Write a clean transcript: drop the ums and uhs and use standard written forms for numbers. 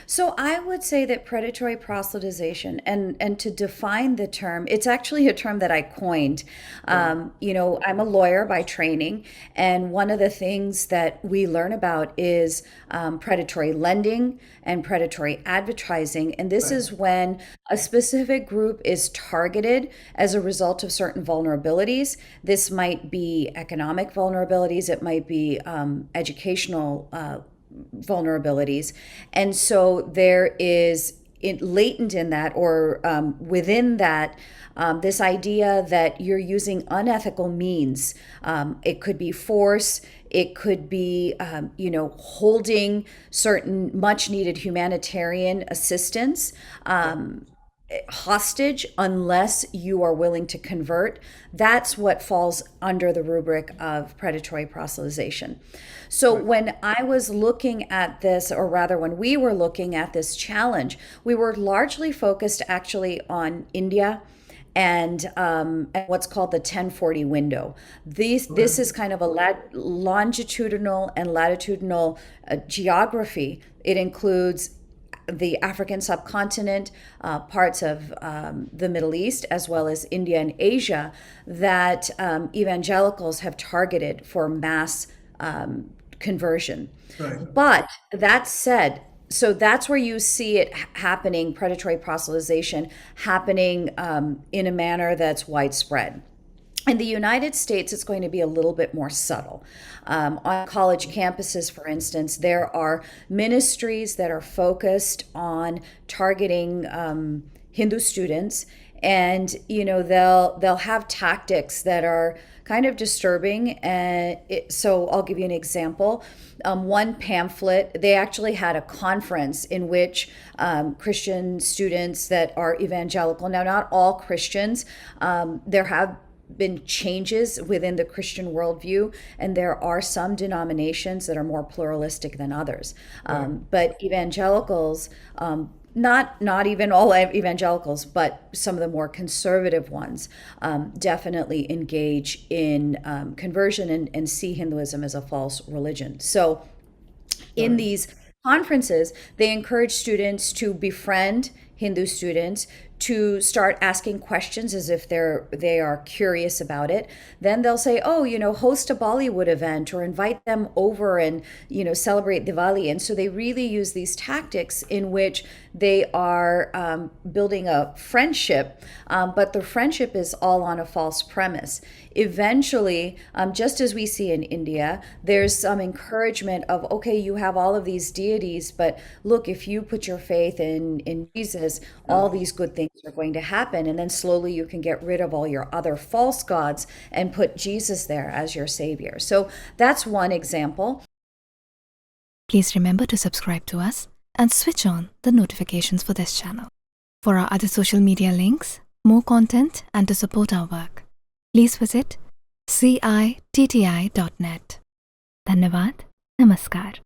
So I would say that predatory proselytization, and to define the term, it's actually a term that I coined. Right. I'm a lawyer by training, and one of the things that we learn about is predatory lending and predatory advertising. And this Right. is when a specific group is targeted as a result of certain vulnerabilities. This might be economic vulnerabilities, it might be educational vulnerabilities. And so there is latent in that, or within that, this idea that you're using unethical means. It could be force, it could be, holding certain much needed humanitarian assistance. Right. Hostage unless you are willing to convert. That's what falls under the rubric of predatory proselytization. So Right. when I was looking at this, or rather when we were looking at this challenge, we were largely focused actually on India and what's called the 1040 window. This Okay. is kind of a longitudinal and latitudinal geography. It includes the African subcontinent, parts of the Middle East, as well as India and Asia, that evangelicals have targeted for mass conversion. Right. But that said, so that's where you see it happening, predatory proselytization happening in a manner that's widespread. In the United States, it's going to be a little bit more subtle. On college campuses, for instance, there are ministries that are focused on targeting Hindu students, and they'll have tactics that are kind of disturbing. And so I'll give you an example. One pamphlet, they actually had a conference in which Christian students that are evangelical, now not all Christians, there have been changes within the Christian worldview, and there are some denominations that are more pluralistic than others. Right. But evangelicals, not even all evangelicals, but some of the more conservative ones, definitely engage in conversion and see Hinduism as a false religion. So in Right. these conferences, they encourage students to befriend Hindu students, to start asking questions as if they are curious about it. Then they'll say, "Oh, host a Bollywood event or invite them over and celebrate Diwali." And so they really use these tactics in which they are building a friendship, but the friendship is all on a false premise. Eventually, just as we see in India, there's some encouragement of, okay, you have all of these deities, but look, if you put your faith in Jesus, Yeah. all these good things are going to happen. And then slowly you can get rid of all your other false gods and put Jesus there as your savior. So that's one example. Please remember to subscribe to us and switch on the notifications for this channel. For our other social media links, more content, and to support our work, please visit citti.net. Dhanyavad. Namaskar.